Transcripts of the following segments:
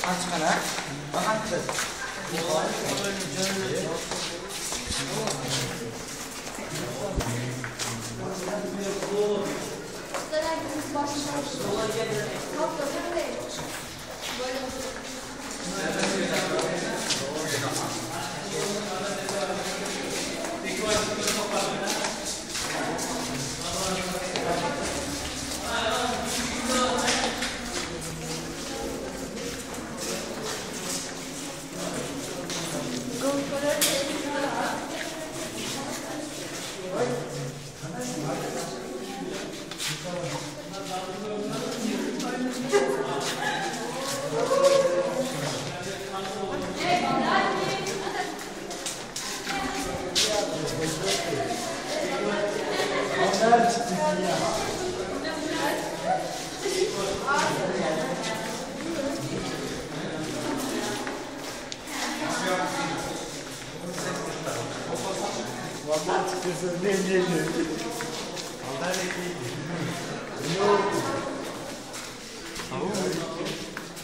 Açkana. Baktı.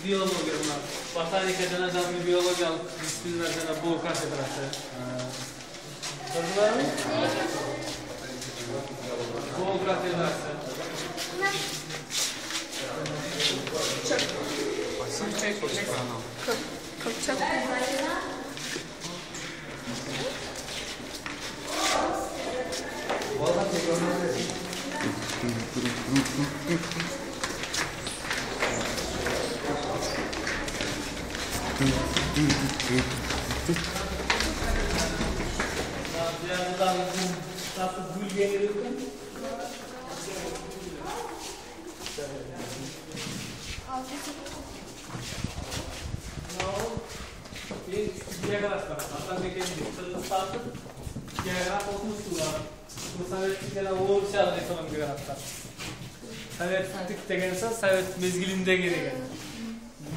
Biyologum var. Botanika'dan adam bir biyolog alıp disiplinlerden bu kafedrası. Doğru mu? Bu kafedrası. Kopacak. Sovet mezgilinde geri geldi.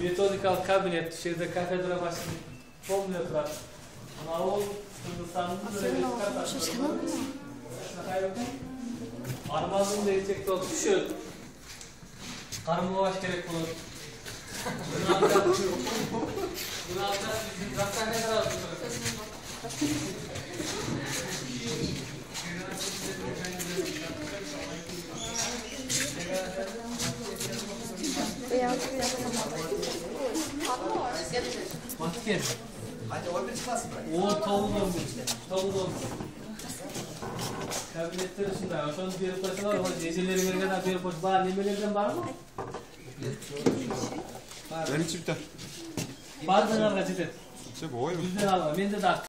Metodikal kabinet, şeyde kafedra başında formülü tutar. Ama o Hindistan'ın böyle bir çıkartır. Armağanın değecek de oldu. Şu karımı baş gerek bulur. Bunu alacağız. Bunu alacağız. Bizim raktan ne kadar alacağız? Matken. O tavuk olmuş. Tavuk olmuş. Kabinetler içinde. Son bir parça var ama geceleri vergen bir parça var. Nemelerden var mı? Ben içip de. Bazılarına gazete. İşte bu oyun. Yüzden alma. Ben de dağıt.